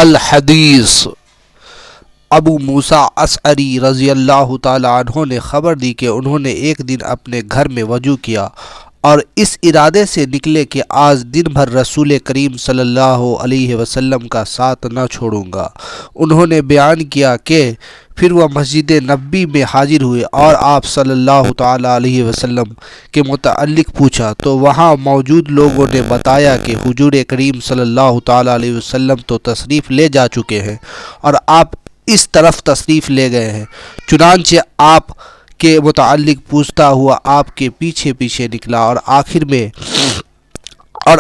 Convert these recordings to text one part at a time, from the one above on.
الحدیث۔ ابو موسیٰ اشعری رضی اللہ تعالی عنہ نے خبر دی کہ انہوں نے ایک دن اپنے گھر میں وضو کیا اور اس ارادے سے نکلے کہ آج دن بھر رسول کریم صلی اللہ علیہ وسلم کا ساتھ نہ چھوڑوں گا۔ انہوں نے بیان کیا کہ پھر وہ مسجد نبوی میں حاضر ہوئے اور آپ صلی اللہ تعالی علیہ وسلم کے متعلق پوچھا تو وہاں موجود لوگوں نے بتایا کہ حضور کریم صلی اللہ تعالی علیہ وسلم تو تشریف لے جا چکے ہیں اور آپ اس طرف تشریف لے گئے ہیں۔ چنانچہ آپ کے متعلق پوچھتا ہوا آپ کے پیچھے پیچھے نکلا اور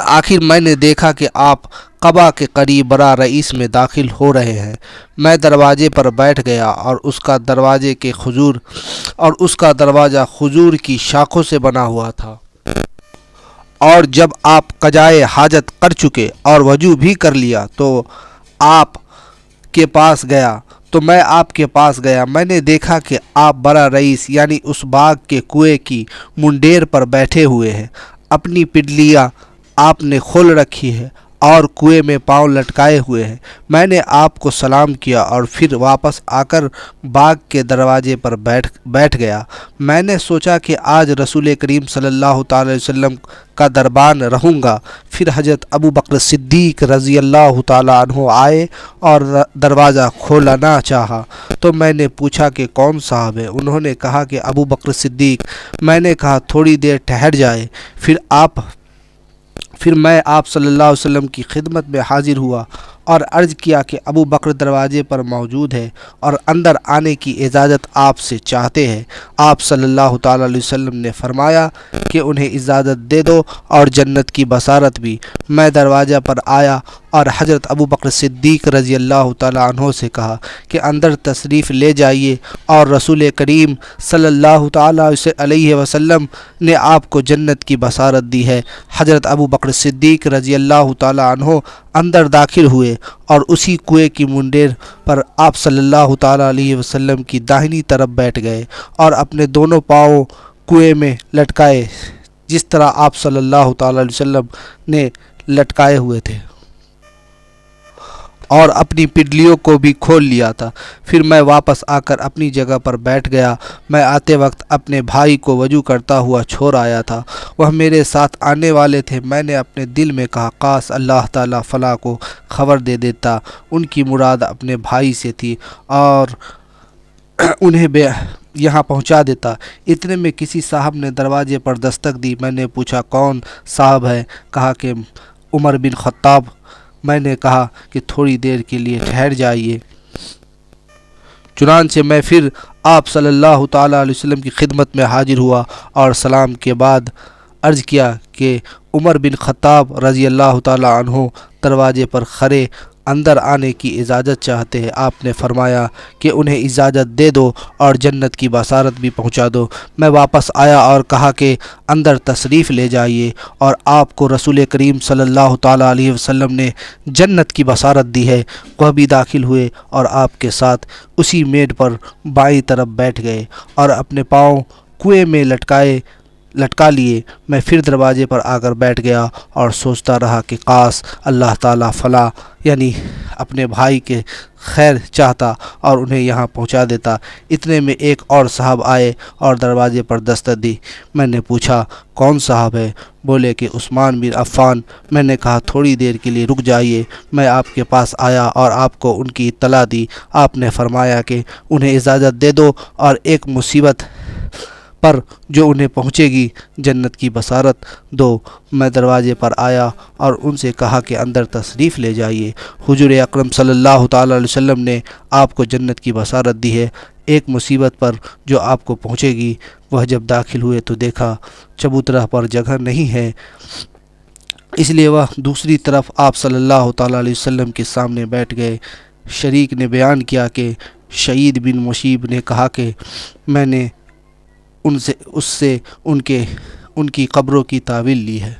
آخر میں نے دیکھا کہ آپ قباء کے قریب برا رئیس میں داخل ہو رہے ہیں۔ میں دروازے پر بیٹھ گیا اور اس کا دروازہ کھجور کی شاخوں سے بنا ہوا تھا، اور جب آپ قضائے حاجت کر چکے اور وضو بھی کر لیا تو میں آپ کے پاس گیا۔ میں نے دیکھا کہ آپ برا رئیس یعنی اس باغ کے کنویں کی منڈیر پر بیٹھے ہوئے ہیں۔ اپنی پنڈلیاں آپ نے کھول رکھی ہے اور کنویں میں پاؤں لٹکائے ہوئے ہیں۔ میں نے آپ کو سلام کیا اور پھر واپس آ کر باغ کے دروازے پر بیٹھ گیا۔ میں نے سوچا کہ آج رسول کریم صلی اللہ تعالی علیہ وسلم کا دربان رہوں گا۔ پھر حضرت ابو بکر صدیق رضی اللہ تعالی عنہ آئے اور دروازہ کھولنا چاہا تو میں نے پوچھا کہ کون صاحب ہے؟ انہوں نے کہا کہ ابو بکر صدیق۔ میں نے کہا تھوڑی دیر ٹھہر جائے۔ پھر میں آپ صلی اللہ علیہ وسلم کی خدمت میں حاضر ہوا اور عرض کیا کہ ابو بکر دروازے پر موجود ہے اور اندر آنے کی اجازت آپ سے چاہتے ہیں۔ آپ صلی اللہ تعالی علیہ وسلم نے فرمایا کہ انہیں اجازت دے دو اور جنت کی بشارت بھی۔ میں دروازہ پر آیا اور حضرت ابو بکر صدیق رضی اللہ تعالی عنہ سے کہا کہ اندر تشریف لے جائیے اور رسول کریم صلی اللہ تعالی علیہ وسلم نے آپ کو جنت کی بشارت دی ہے۔ حضرت ابو بکر صدیق رضی اللہ تعالی عنہ اندر داخل ہوئے اور اسی کنویں کی منڈیر پر آپ صلی اللہ تعالی علیہ وسلم کی داہنی طرف بیٹھ گئے اور اپنے دونوں پاؤں کنویں میں لٹکائے جس طرح آپ صلی اللہ تعالی علیہ وسلم نے لٹکائے ہوئے تھے، اور اپنی پنڈلیوں کو بھی کھول لیا تھا۔ پھر میں واپس آ کر اپنی جگہ پر بیٹھ گیا۔ میں آتے وقت اپنے بھائی کو وضو کرتا ہوا چھوڑ آیا تھا، وہ میرے ساتھ آنے والے تھے۔ میں نے اپنے دل میں کہا کاش اللہ تعالیٰ فلاں کو خبر دے دیتا۔ ان کی مراد اپنے بھائی سے تھی اور انہیں یہاں پہنچا دیتا۔ اتنے میں کسی صاحب نے دروازے پر دستک دی۔ میں نے پوچھا کون صاحب ہے؟ کہا کہ عمر بن خطاب۔ میں نے کہا کہ تھوڑی دیر کے لیے ٹھہر جائیے۔ چنانچہ میں پھر آپ صلی اللہ تعالی علیہ وسلم کی خدمت میں حاضر ہوا اور سلام کے بعد عرض کیا کہ عمر بن خطاب رضی اللہ تعالی عنہ دروازے پر کھڑے اندر آنے کی اجازت چاہتے ہیں۔ آپ نے فرمایا کہ انہیں اجازت دے دو اور جنت کی بشارت بھی پہنچا دو۔ میں واپس آیا اور کہا کہ اندر تشریف لے جائیے اور آپ کو رسول کریم صلی اللہ تعالی علیہ وسلم نے جنت کی بشارت دی ہے۔ وہ بھی داخل ہوئے اور آپ کے ساتھ اسی میڈ پر بائیں طرف بیٹھ گئے اور اپنے پاؤں کنویں میں لٹکا لیے۔ میں پھر دروازے پر آ کر بیٹھ گیا اور سوچتا رہا کہ کاش اللہ تعالیٰ فلاں یعنی اپنے بھائی کے خیر چاہتا اور انہیں یہاں پہنچا دیتا۔ اتنے میں ایک اور صاحب آئے اور دروازے پر دستک دی۔ میں نے پوچھا کون صاحب ہے؟ بولے کہ عثمان بن عفان۔ میں نے کہا تھوڑی دیر کے لیے رک جائیے۔ میں آپ کے پاس آیا اور آپ کو ان کی اطلاع دی۔ آپ نے فرمایا کہ انہیں اجازت دے دو اور ایک مصیبت پر جو انہیں پہنچے گی جنت کی بشارت دو۔ میں دروازے پر آیا اور ان سے کہا کہ اندر تشریف لے جائیے۔ حضور اکرم صلی اللہ تعالی علیہ وسلم نے آپ کو جنت کی بشارت دی ہے ایک مصیبت پر جو آپ کو پہنچے گی۔ وہ جب داخل ہوئے تو دیکھا چبوترا پر جگہ نہیں ہے، اس لیے وہ دوسری طرف آپ صلی اللہ تعالی علیہ وسلم کے سامنے بیٹھ گئے۔ شریک نے بیان کیا کہ شعید بن مشیب نے کہا کہ میں نے ان کی قبروں کی تعویل لی ہے۔